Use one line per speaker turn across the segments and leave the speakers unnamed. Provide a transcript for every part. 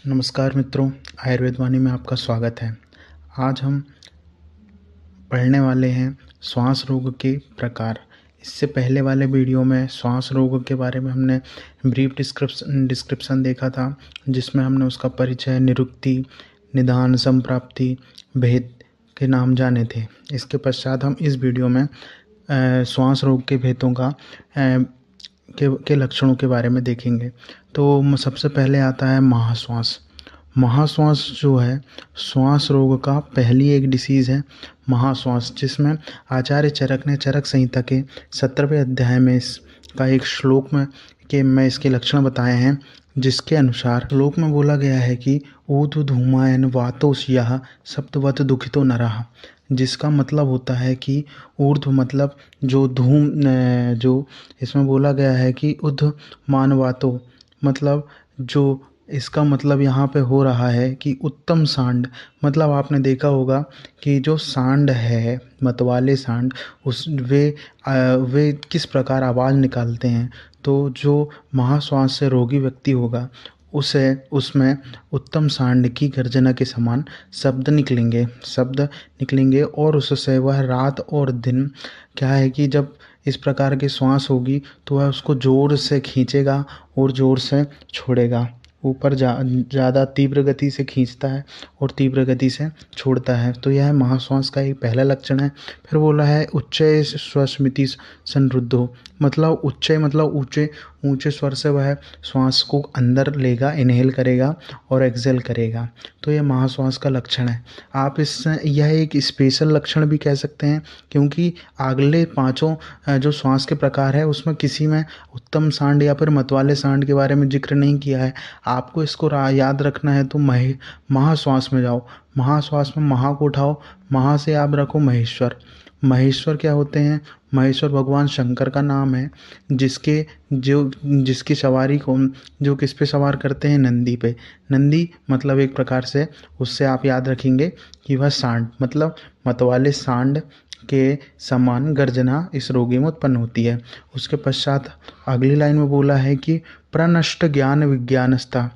नमस्कार मित्रों, आयुर्वेद वाणी में आपका स्वागत है। आज हम पढ़ने वाले हैं श्वास रोग के प्रकार। इससे पहले वाले वीडियो में श्वास रोग के बारे में हमने ब्रीफ डिस्क्रिप्शन देखा था, जिसमें हमने उसका परिचय, निरुक्ति, निदान, संप्राप्ति, भेद के नाम जाने थे। इसके पश्चात हम इस वीडियो में श्वास रोग के भेदों के लक्षणों के बारे में देखेंगे। तो सबसे पहले आता है महाश्वास। महाश्वास जो है श्वास रोग का पहली एक डिसीज़ है महाश्वास, जिसमें आचार्य चरक ने चरक संहिता के 17वें अध्याय में इसका एक श्लोक में इसके लक्षण बताए हैं, जिसके अनुसार श्लोक में बोला गया है कि ऊर्ध्व धूमायन वातोस्यः सप्तवत दुखितो नरः, जिसका मतलब होता है कि ऊर्ध्व मतलब जो धूम, जो इसमें बोला गया है कि ऊर्ध्व मानवातो मतलब जो, इसका मतलब यहाँ पे हो रहा है कि उत्तम सांड, मतलब आपने देखा होगा कि जो सांड है, मतवाले सांड, वे किस प्रकार आवाज़ निकालते हैं। तो जो महाश्वास से रोगी व्यक्ति होगा उसमें उत्तम सांड की गर्जना के समान शब्द निकलेंगे और उससे वह रात और दिन, क्या है कि जब इस प्रकार की श्वास होगी तो वह उसको ज़ोर से खींचेगा और ज़ोर से छोड़ेगा। ऊपर ज़्यादा तीव्र गति से खींचता है और तीव्र गति से छोड़ता है। तो यह महाश्वास का एक पहला लक्षण है। फिर बोला है उच्चय स्वस्मिति संरुद्धो, मतलब उच्चय मतलब ऊंचे स्वर से वह श्वास को अंदर लेगा, इनहेल करेगा और एक्सेल करेगा। तो यह महाश्वास का लक्षण है। आप यह एक स्पेशल लक्षण भी कह सकते हैं, क्योंकि अगले पांचों जो श्वास के प्रकार है उसमें किसी में उत्तम सांड या फिर मतवाले सांड के बारे में जिक्र नहीं किया है। आपको इसको याद रखना है तो महाश्वास में जाओ। महाश्वास में महा को उठाओ, महा से आप रखो महेश्वर। महेश्वर क्या होते हैं? महेश्वर भगवान शंकर का नाम है, जिसकी सवारी को जो किस पे सवार करते हैं? नंदी पे। नंदी मतलब एक प्रकार से उससे आप याद रखेंगे कि वह सांड मतलब मतवाले सांड के समान गर्जना इस रोगी में उत्पन्न होती है। उसके पश्चात अगली लाइन में बोला है कि प्रनष्ट ज्ञान विज्ञानस्था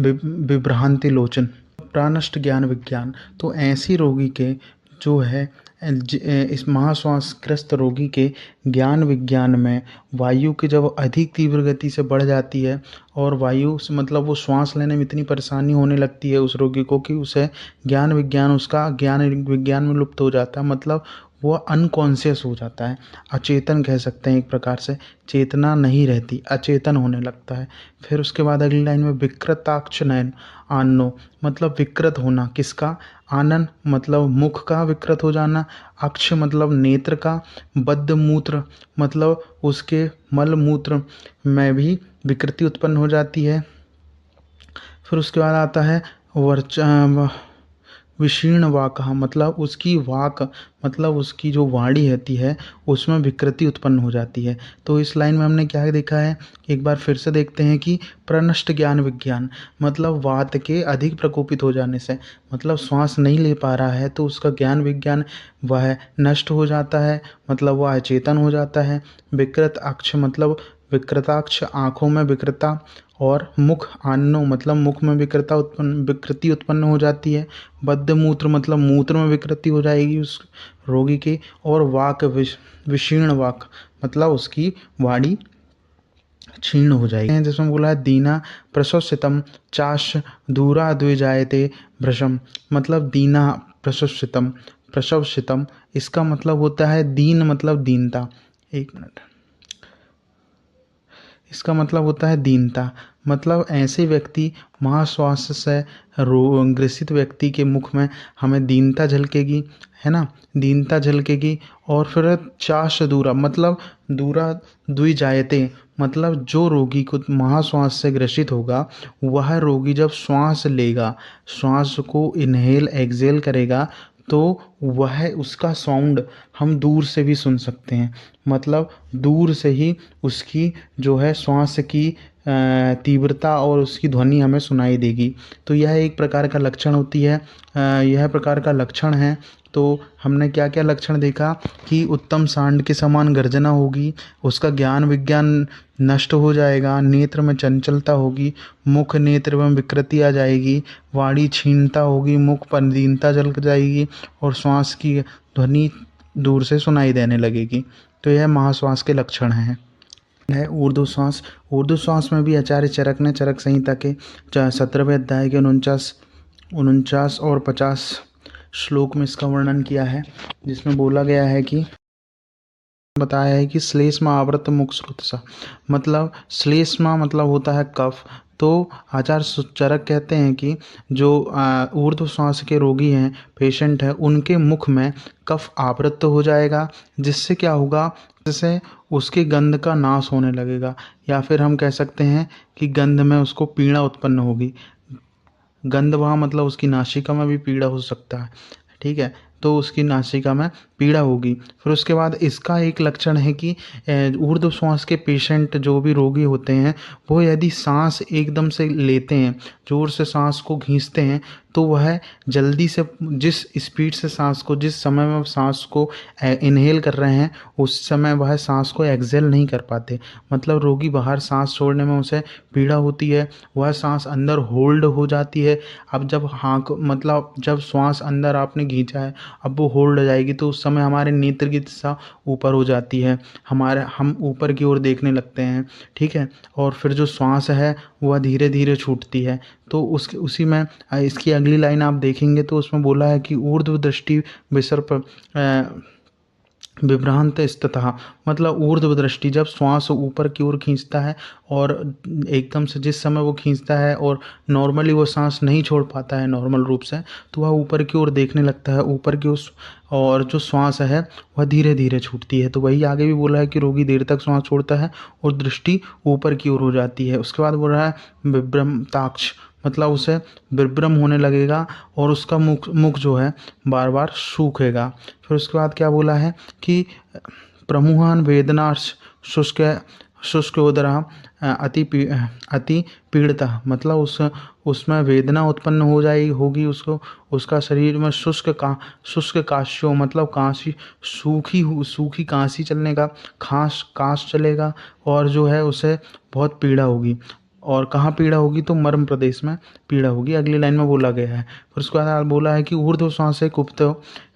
विभ्रांति लोचन। प्रानष्ट ज्ञान विज्ञान, तो ऐसी रोगी के जो है इस महाश्वासग्रस्त रोगी के ज्ञान विज्ञान में वायु की जब अधिक तीव्र गति से बढ़ जाती है और वायु से मतलब वो श्वास लेने में इतनी परेशानी होने लगती है उस रोगी को कि उसे उसका ज्ञान विज्ञान में लुप्त हो जाता है, मतलब वो अनकॉन्शियस हो जाता है, अचेतन कह सकते हैं एक प्रकार से, चेतना नहीं रहती, अचेतन होने लगता है। फिर उसके बाद अगली लाइन में विकृताक्ष नयन आनो, मतलब विकृत होना किसका? आनन मतलब मुख का विकृत हो जाना, अक्ष मतलब नेत्र का, बद्ध मूत्र मतलब उसके मल मूत्र में भी विकृति उत्पन्न हो जाती है। फिर उसके बाद आता है विशीर्ण वाक, मतलब उसकी वाक मतलब उसकी जो वाणी रहती है उसमें विकृति उत्पन्न हो जाती है। तो इस लाइन में हमने क्या देखा है, एक बार फिर से देखते हैं कि प्रनष्ट ज्ञान विज्ञान मतलब वात के अधिक प्रकोपित हो जाने से, मतलब श्वास नहीं ले पा रहा है तो उसका ज्ञान विज्ञान वह नष्ट हो जाता है, मतलब वह अचेतन हो जाता है। विकृत अक्ष मतलब विकृताक्ष आँखों में विकृता, और मुख आन्नो मतलब मुख में विकृति उत्पन्न हो जाती है। बद्ध मूत्र मतलब मूत्र में विकृति हो जाएगी उस रोगी की, और वाक विशीर्ण वाक मतलब उसकी वाणी क्षीण हो जाएगी। जिसमें बोला है दीना प्रशस्यतम चाश दूरा द्विजायते भ्रशम, मतलब दीना प्रशस्यतम इसका मतलब होता है दीन मतलब दीनता। एक मिनट, इसका मतलब होता है दीनता, मतलब ऐसे व्यक्ति महाश्वास से ग्रसित व्यक्ति के मुख में हमें दीनता झलकेगी, है ना, दीनता झलकेगी। और फिर चाश दूरा मतलब दूरा द्विजायते, मतलब जो रोगी को महाश्वास से ग्रसित होगा वह रोगी जब श्वास लेगा, श्वास को इनहेल एक्सेल करेगा, तो वह उसका साउंड हम दूर से भी सुन सकते हैं, मतलब दूर से ही उसकी जो है श्वास की तीव्रता और उसकी ध्वनि हमें सुनाई देगी। तो यह एक प्रकार का लक्षण होती है, यह प्रकार का लक्षण है तो हमने क्या क्या लक्षण देखा कि उत्तम सांड के समान गर्जना होगी, उसका ज्ञान विज्ञान नष्ट हो जाएगा, नेत्र में चंचलता होगी, मुख नेत्र में विकृति आ जाएगी, वाणी क्षीणता होगी, मुख पर दीनता जल जाएगी और श्वास की ध्वनि दूर से सुनाई देने लगेगी। तो यह महाश्वास के लक्षण हैं। है ऊर्ध्व श्वास। ऊर्ध्व श्वास में भी आचार्य चरक ने चरक संहिता के 17वें अध्याय के 49 और 50 श्लोक में इसका वर्णन किया है, जिसमें बोला गया है कि बताया है कि श्लेष्मा आवृत मुख श्रुतसा, मतलब श्लेष्मा मतलब होता है कफ। तो आचार्य चरक कहते हैं कि जो ऊर्ध्व श्वास के रोगी हैं, पेशेंट हैं, उनके मुख में कफ आवृत हो जाएगा, जिससे क्या होगा, जिससे उसके गंध का नाश होने लगेगा, या फिर हम कह सकते हैं कि गंध में उसको पीड़ा उत्पन्न होगी। गंध वहाँ मतलब उसकी नासिका में भी पीड़ा हो सकता है, ठीक है, तो उसकी नासिका में पीड़ा होगी। फिर उसके बाद इसका एक लक्षण है कि ऊर्ध्व श्वास के पेशेंट जो भी रोगी होते हैं, वो यदि सांस एकदम से लेते हैं, ज़ोर से सांस को खींचते हैं, तो वह जल्दी से जिस स्पीड से सांस को, जिस समय में सांस को इनहेल कर रहे हैं, उस समय वह सांस को एक्सेल नहीं कर पाते। मतलब रोगी बाहर सांस छोड़ने में उसे पीड़ा होती है, वह सांस अंदर होल्ड हो जाती है। अब जब हाँक मतलब जब श्वास अंदर आपने खींचा है, अब वो होल्ड हो जाएगी, तो उस समय हमारे नेत्र की दिशा ऊपर हो जाती है, हम ऊपर की ओर देखने लगते हैं, ठीक है। और फिर जो श्वास है वह धीरे धीरे छूटती है। तो उसी में इसकी अगली लाइन आप देखेंगे तो उसमें बोला है कि ऊर्ध्व दृष्टि विसर्प विभ्रांत स्ततः, मतलब ऊर्ध्व दृष्टि, जब श्वास ऊपर की ओर खींचता है और एकदम से जिस समय वो खींचता है और नॉर्मली वो सांस नहीं छोड़ पाता है नॉर्मल रूप से, तो वह ऊपर की ओर देखने लगता है, ऊपर की उस, और जो श्वास है वह धीरे धीरे छूटती है। तो वही आगे भी बोला है कि रोगी देर तक श्वास छोड़ता है और दृष्टि ऊपर की ओर हो जाती है। उसके बाद बोल रहा है विभ्रमताक्ष, मतलब उसे विभ्रम होने लगेगा और उसका मुख जो है बार बार सूखेगा। फिर उसके बाद क्या बोला है कि प्रमुहान वेदनार्श शुष्क उदरा अति पीड़िता, मतलब उसमें वेदना उत्पन्न हो होगी उसको, उसका शरीर में शुष्क काशियों, मतलब काशी सूखी काशी चलने का काश चलेगा, और जो है उसे बहुत पीड़ा होगी। और कहाँ पीड़ा होगी, तो मर्म प्रदेश में पीड़ा होगी, अगली लाइन में बोला गया है। फिर उसके बाद बोला है कि ऊर्ध्व श्वासे कुपित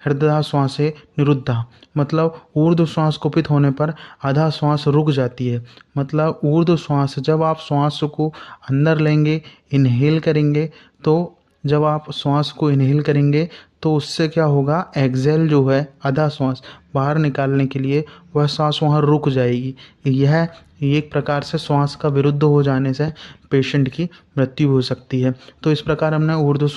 हृदय श्वासे निरुद्धा, मतलब ऊर्ध्व श्वास कुपित होने पर आधा श्वास रुक जाती है। मतलब ऊर्ध्व श्वास, जब आप श्वास को अंदर लेंगे, इनहेल करेंगे, तो जब आप श्वास को इनहेल करेंगे तो उससे क्या होगा, एक्सेल जो है आधा श्वास बाहर निकालने के लिए, वह श्वास वहाँ रुक जाएगी। यह एक प्रकार से श्वास का विरुद्ध हो जाने से पेशेंट की मृत्यु हो सकती है। तो इस प्रकार हमने ऊर्ध्व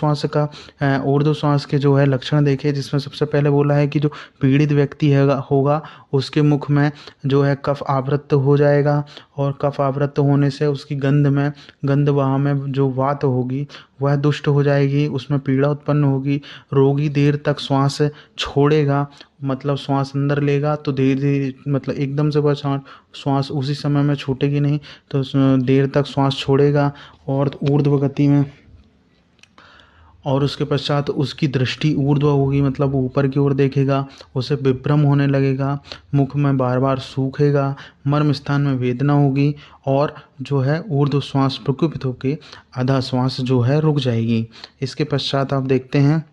श्वास के जो है लक्षण देखे, जिसमें सबसे पहले बोला है कि जो पीड़ित व्यक्ति होगा उसके मुख में जो है कफ आवृत हो जाएगा, और कफ आवृत होने से उसकी गंध वहाँ में जो वात होगी वह दुष्ट हो जाएगी, उसमें पीड़ा उत्पन्न होगी। रोगी देर तक श्वास छोड़ेगा, मतलब श्वास अंदर लेगा तो धीरे धीरे, मतलब एकदम से वह श्वास उसी समय में छूटेगी नहीं, तो देर तक श्वास छोड़ेगा और ऊर्ध्व गति में, और उसके पश्चात उसकी दृष्टि ऊर्ध्व होगी, मतलब ऊपर की ओर देखेगा, उसे विभ्रम होने लगेगा, मुख में बार बार सूखेगा, मर्म स्थान में वेदना होगी, और जो है ऊर्ध्व श्वास प्रकुपित होकर आधा श्वास जो है रुक जाएगी। इसके पश्चात आप देखते हैं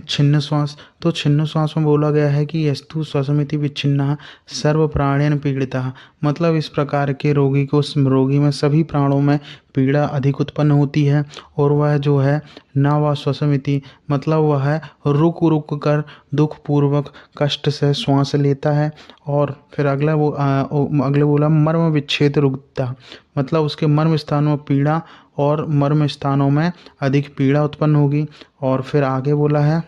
छिन्न श्वास। तो छिन्न श्वास में बोला गया है कि यस्तु श्वसमिति विच्छिन्ना सर्व प्राणेन पीड़िता, मतलब इस प्रकार के रोगी में सभी प्राणों में पीड़ा अधिक उत्पन्न होती है, और वह जो है ना व श्वसमिति, मतलब वह रुक कर दुख पूर्वक कष्ट से श्वास लेता है। और फिर अगले बोला मर्म विच्छेद रुकता, मतलब उसके मर्म स्थानों में पीड़ा और मर्म स्थानों में अधिक पीड़ा उत्पन्न होगी। और फिर आगे बोला है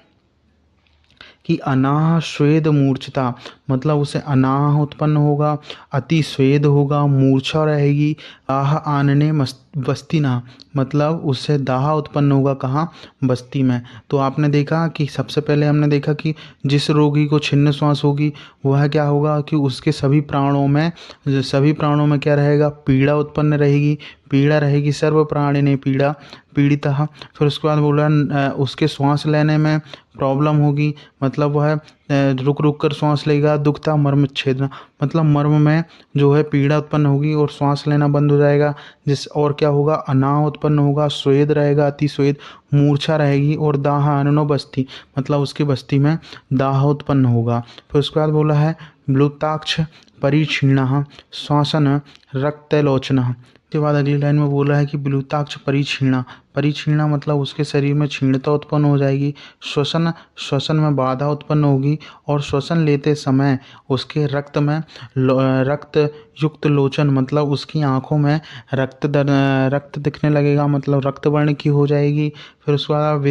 कि अनाह स्वेद मूर्छता, मतलब उसे अनाह उत्पन्न होगा, अति स्वेद होगा, मूर्छा रहेगी, आह आनने बस्तीना, मतलब उससे दाह उत्पन्न होगा, कहाँ, बस्ती में। तो आपने देखा कि सबसे पहले हमने देखा कि जिस रोगी को छिन्न श्वास होगी वह क्या होगा कि उसके सभी प्राणों में क्या रहेगा, पीड़ा उत्पन्न रहेगी, सर्व प्राणी ने पीड़िता। फिर उसके बाद बोला उसके श्वास लेने में प्रॉब्लम होगी, मतलब वह रुक रुक कर श्वास लेगा। दुखता मर्म छेदना, मतलब मर्म में जो है पीड़ा उत्पन्न होगी और श्वास लेना बंद हो जाएगा। जिस और क्या होगा, अनाह उत्पन्न होगा, स्वेद रहेगा, अति स्वेद, मूर्छा रहेगी और दाह अननो बस्ती, मतलब उसकी बस्ती में दाह उत्पन्न होगा। फिर उसके बाद बोला है ब्लूताक्ष परिक्षीण श्वासन रक्तलोचन के बाद अगली लाइन में बोला है कि ब्लूताक्ष परिक्षीणा, परिक्षीणा मतलब उसके शरीर में क्षीणता उत्पन्न हो जाएगी, श्वसन श्वसन में बाधा उत्पन्न होगी और श्वसन लेते समय उसके रक्त में रक्त युक्त लोचन, मतलब उसकी आंखों में रक्त दिखने लगेगा, मतलब रक्त वर्ण की हो जाएगी। फिर उसके बाद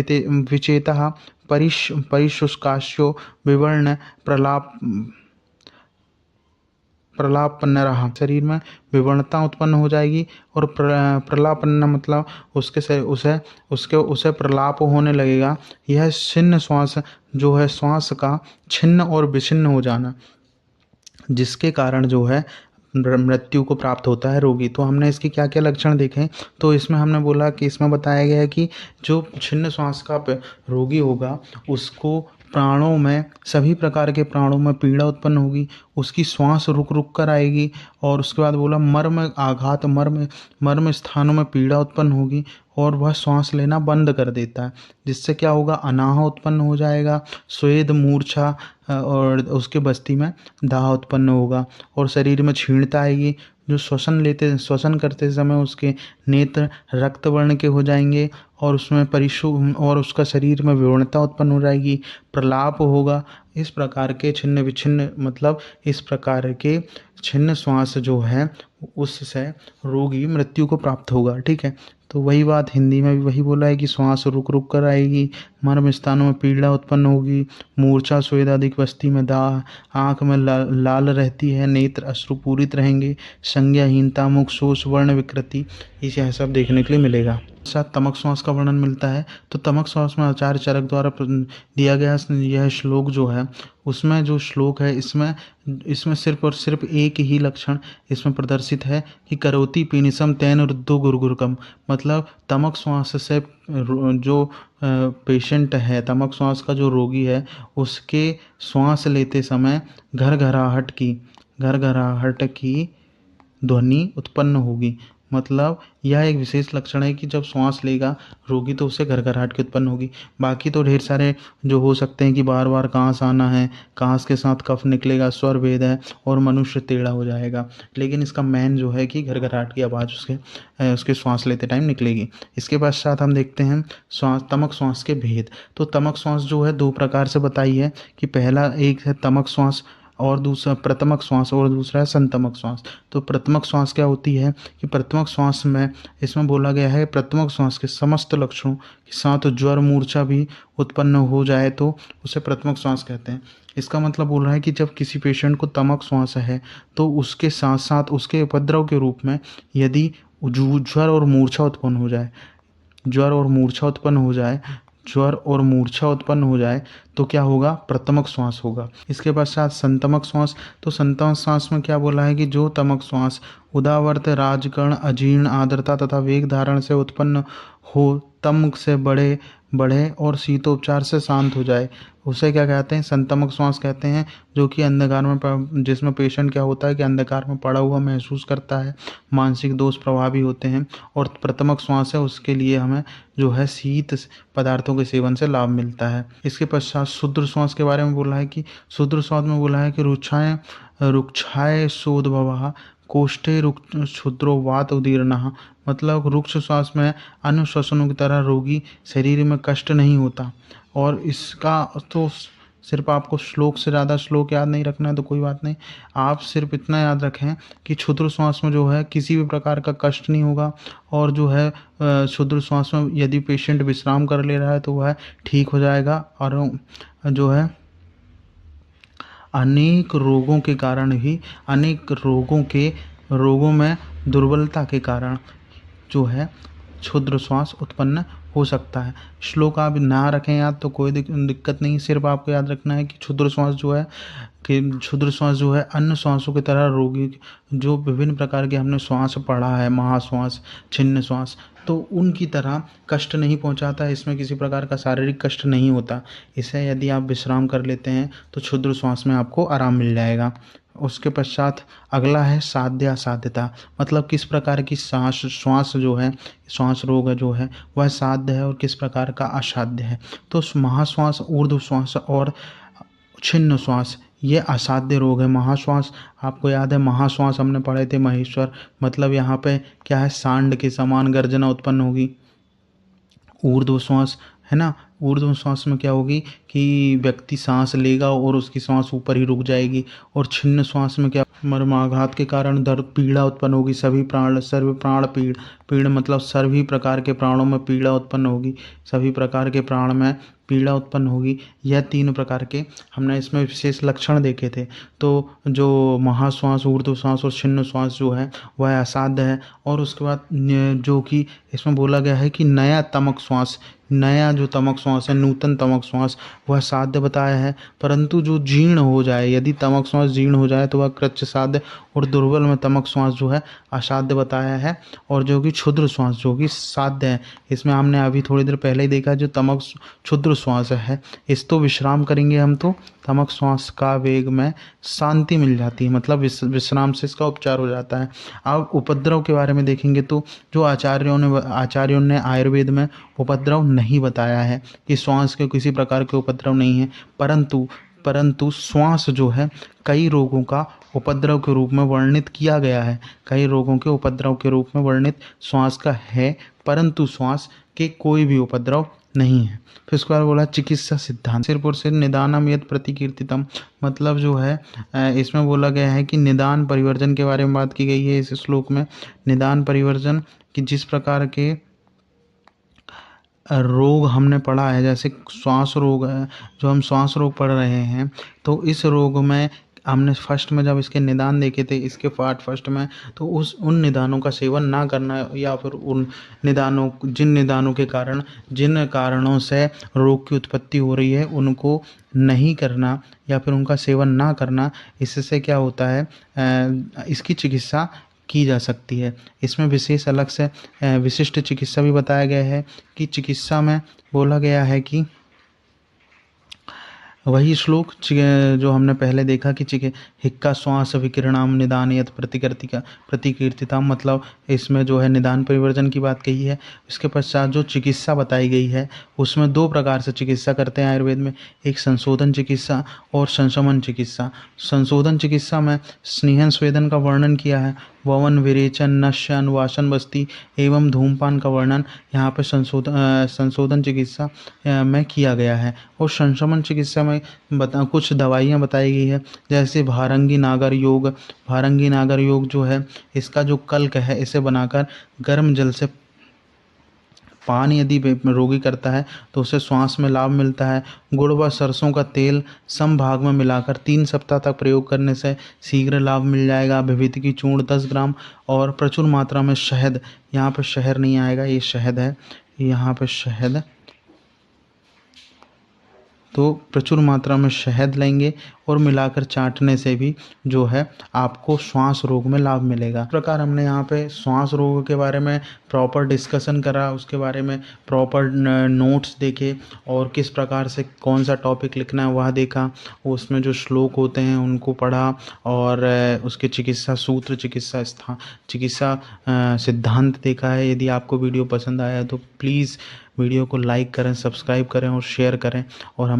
विचेता परिशुष्काश्यो विवर्ण प्रलाप प्रलापन्न रहा, शरीर में विवर्णता उत्पन्न हो जाएगी और प्रलापन्न मतलब उसे प्रलाप होने लगेगा। यह छिन्न श्वास जो है, श्वास का छिन्न और विच्छिन्न हो जाना, जिसके कारण जो है मृत्यु को प्राप्त होता है रोगी। तो हमने इसके क्या क्या लक्षण देखे, तो इसमें हमने बोला कि इसमें बताया गया है कि जो छिन्न श्वास का रोगी होगा उसको प्राणों में, सभी प्रकार के प्राणों में पीड़ा उत्पन्न होगी, उसकी श्वास रुक रुक कर आएगी। और उसके बाद बोला मर्म आघात, मर्म स्थानों में पीड़ा उत्पन्न होगी और वह श्वास लेना बंद कर देता है, जिससे क्या होगा, अनाह उत्पन्न हो जाएगा, स्वेद, मूर्छा और उसके बस्ती में दाह उत्पन्न होगा और शरीर में क्षीणता आएगी। जो श्वसन करते समय उसके नेत्र रक्त वर्ण के हो जाएंगे और उसमें और उसका शरीर में विवर्णता उत्पन्न हो जाएगी, प्रलाप होगा। इस प्रकार के छिन्न विच्छिन्न, मतलब इस प्रकार के छिन्न श्वास जो है उससे रोगी मृत्यु को प्राप्त होगा। ठीक है, तो वही बात हिंदी में भी वही बोला है कि श्वास रुक रुक कर आएगी, मर्म स्थानों में पीड़ा उत्पन्न होगी, मूर्छा, स्वेद अधिक, बस्ती में दाह, आँख में लाल रहती है, नेत्र अश्रुपूरित रहेंगे, संज्ञाहीनता, मुख शोष, वर्ण विकृति, यह सब देखने के लिए मिलेगा। साथ तमक श्वास का वर्णन मिलता है। तो तमक श्वास में आचार्य चरक द्वारा दिया गया यह श्लोक जो है, उसमें जो श्लोक है इसमें सिर्फ और सिर्फ एक ही लक्षण इसमें प्रदर्शित है कि करोति पीनिसम तेन रुद्धो गुरगुरकम, मतलब तमक श्वास से जो पेशेंट है, तमक श्वास का जो रोगी है, उसके श्वास लेते समय घरघराहट की ध्वनि उत्पन्न होगी। मतलब यह एक विशेष लक्षण है कि जब श्वास लेगा रोगी तो उससे घरघराहट की उत्पन्न होगी। बाकी तो ढेर सारे जो हो सकते हैं कि बार बार कांस आना है, कांस के साथ कफ निकलेगा, स्वर भेद है और मनुष्य टेढ़ा हो जाएगा, लेकिन इसका मेन जो है कि घरघराहट की आवाज़ उसके श्वास लेते टाइम निकलेगी। इसके पश्चात हम देखते हैं तमक श्वास के भेद। तो तमक श्वास जो है दो प्रकार से बताई है कि पहला एक है तमक श्वास और दूसरा प्रथमक श्वास और दूसरा है संतमक श्वास। तो प्रथमक श्वास क्या होती है कि प्रथमक श्वास में इसमें बोला गया है प्रथमक श्वास के समस्त लक्षणों के साथ ज्वर, मूर्छा भी उत्पन्न हो जाए तो उसे प्रथमक श्वास कहते हैं। इसका मतलब बोल रहा है कि जब किसी पेशेंट को तमक श्वास है तो उसके साथ साथ उसके उपद्रव के रूप में यदि ज्वर और मूर्छा उत्पन्न हो जाए तो क्या होगा, प्रथमक श्वास होगा। इसके पश्चात संतमक श्वास। तो संतमक श्वास में क्या बोला है कि जो तमक श्वास उदावर्त, राजकर्ण, अजीर्ण, आर्द्रता तथा वेग धारण से उत्पन्न हो, तम से बढ़े और शीतोपचार से शांत हो जाए, उसे क्या कहते हैं, संतमक श्वास कहते हैं। जो कि अंधकार में, जिसमें पेशेंट क्या होता है कि अंधकार में पड़ा हुआ महसूस करता है, मानसिक दोष प्रभावी होते हैं। और प्रथमक श्वास है उसके लिए हमें जो है शीत पदार्थों के सेवन से लाभ मिलता है। इसके पश्चात शुद्र श्वास के बारे में बोला है कि शुद्र श्वास में बोला है कि रुक्षाय शोधभवः कोष्ठे क्षुद्रो वात उदीर्णः, मतलब रुक्ष श्वास में अन्य श्वसनों की तरह रोगी शरीर में कष्ट नहीं होता। और इसका तो सिर्फ आपको श्लोक से ज़्यादा श्लोक याद नहीं रखना है तो कोई बात नहीं, आप सिर्फ इतना याद रखें कि क्षुद्र श्वास में जो है किसी भी प्रकार का कष्ट नहीं होगा। और जो है क्षुद्र श्वास में यदि पेशेंट विश्राम कर ले रहा है तो वह ठीक हो जाएगा। और जो है अनेक रोगों में दुर्बलता के कारण जो है क्षुद्र श्वास उत्पन्न हो सकता है। श्लोक आप ना रखें याद तो कोई दिक्कत नहीं, सिर्फ आपको याद रखना है कि क्षुद्र श्वास जो है कि क्षुद्र श्वास जो है अन्य श्वासों की तरह रोगी जो विभिन्न प्रकार के हमने श्वास पढ़ा है, महाश्वास, छिन्न श्वास, तो उनकी तरह कष्ट नहीं पहुंचाता है। इसमें किसी प्रकार का शारीरिक कष्ट नहीं होता। इसे यदि आप विश्राम कर लेते हैं तो क्षुद्र श्वास में आपको आराम मिल जाएगा। उसके पश्चात अगला है साध्य असाध्यता, मतलब किस प्रकार की श्वास जो है, श्वास रोग जो है वह साध्य है और किस प्रकार का असाध्य है। तो महाश्वास, ऊर्ध्व श्वास और छिन्न श्वास ये असाध्य रोग है। महाश्वास, आपको याद है महाश्वास हमने पढ़े थे महेश्वर, मतलब यहाँ पे क्या है, सांड के समान गर्जना उत्पन्न होगी। ऊर्ध्व श्वास है ना, ऊर्ध्व श्वास में क्या होगी कि व्यक्ति सांस लेगा और उसकी सांस ऊपर ही रुक जाएगी। और छिन्न श्वास में क्या, मर्माघात के कारण दर्द, पीड़ा उत्पन्न होगी। सभी प्राण, सर्व प्राण पीड़, पीड़ मतलब सभी प्रकार के प्राणों में पीड़ा उत्पन्न होगी, सभी प्रकार के प्राण में पीड़ा उत्पन्न होगी। यह 3 प्रकार के हमने इसमें विशेष लक्षण देखे थे। तो जो महाश्वास, ऊर्ध्व श्वास और छिन्न श्वास जो है वह असाध्य है। और उसके बाद जो कि इसमें बोला गया है कि नया तमक श्वास, नया जो तमक श्वास है, नूतन तमक श्वास, वह साध्य बताया है। परंतु जो जीर्ण हो जाए, यदि तमक श्वास जीर्ण हो जाए तो वह कृच्छ साध्य, और दुर्बल में तमक श्वास जो है असाध्य बताया है। और जो कि क्षुद्र श्वास जो कि साध्य है, इसमें हमने अभी थोड़ी देर पहले ही देखा, जो तमक क्षुद्र श्वास है इस तो विश्राम करेंगे हम तो तमक श्वास का वेग में शांति मिल जाती है, मतलब विश्राम से इसका उपचार हो जाता है। अब उपद्रव के बारे में देखेंगे तो जो आचार्यों ने आयुर्वेद में उपद्रव नहीं बताया है कि श्वास के किसी प्रकार के उपद्रव नहीं है, परंतु श्वास जो है कई रोगों का उपद्रव के रूप में वर्णित किया गया है। कई रोगों के उपद्रव के रूप में वर्णित श्वास का है, परंतु श्वास के कोई भी उपद्रव नहीं है। फिर उसके बाद बोला चिकित्सा सिद्धांत, सिरपुर से निदानम यद प्रतिकीर्तितम, मतलब जो है इसमें बोला गया है कि निदान परिवर्जन के बारे में बात की गई है इस श्लोक में। निदान परिवर्जन कि जिस प्रकार के रोग हमने पढ़ा है, जैसे श्वास रोग है, जो हम श्वास रोग पढ़ रहे हैं, तो इस रोग में हमने फर्स्ट में जब इसके निदान देखे थे, इसके पार्ट फर्स्ट में, तो उन निदानों का सेवन ना करना, या फिर उन निदानों, जिन कारणों से रोग की उत्पत्ति हो रही है उनको नहीं करना या फिर उनका सेवन ना करना। इससे क्या होता है, इसकी चिकित्सा की जा सकती है। इसमें विशेष अलग से विशिष्ट चिकित्सा भी बताया गया है कि चिकित्सा में बोला गया है कि वही श्लोक जो हमने पहले देखा कि हिक्का श्वास विकिरणाम निदान यत प्रतिकीर्तिता, मतलब इसमें जो है निदान परिवर्जन की बात कही है। इसके पश्चात जो चिकित्सा बताई गई है उसमें 2 प्रकार से चिकित्सा करते हैं आयुर्वेद में, एक संशोधन चिकित्सा और संशमन चिकित्सा। संशोधन चिकित्सा में स्नेहन स्वेदन का वर्णन किया है, ववन विरेचन नश्य अनुवासन बस्ती एवं धूमपान का वर्णन यहाँ पर संशोधन चिकित्सा में किया गया है। और संशमन चिकित्सा में कुछ दवाइयाँ बताई गई है, जैसे भारंगी नागर योग जो है, इसका जो कल्क है इसे बनाकर गर्म जल से पान यदि रोगी करता है तो उसे श्वास में लाभ मिलता है। गुड़ व सरसों का तेल समभाग में मिलाकर 3 सप्ताह तक प्रयोग करने से शीघ्र लाभ मिल जाएगा। विभूति की चूर्ण 10 ग्राम और प्रचुर मात्रा में शहद, यहाँ पर शहर नहीं आएगा, ये शहद है, यहाँ पर शहद, तो प्रचुर मात्रा में शहद लेंगे और मिलाकर चाटने से भी जो है आपको श्वास रोग में लाभ मिलेगा। इस प्रकार हमने यहाँ पे श्वास रोग के बारे में प्रॉपर डिस्कशन करा, उसके बारे में प्रॉपर नोट्स देखे और किस प्रकार से कौन सा टॉपिक लिखना है वह देखा, उसमें जो श्लोक होते हैं उनको पढ़ा और उसके चिकित्सा सूत्र, चिकित्सा सिद्धांत देखा है। यदि आपको वीडियो पसंद आया तो प्लीज़ वीडियो को लाइक करें, सब्सक्राइब करें और शेयर करें और हम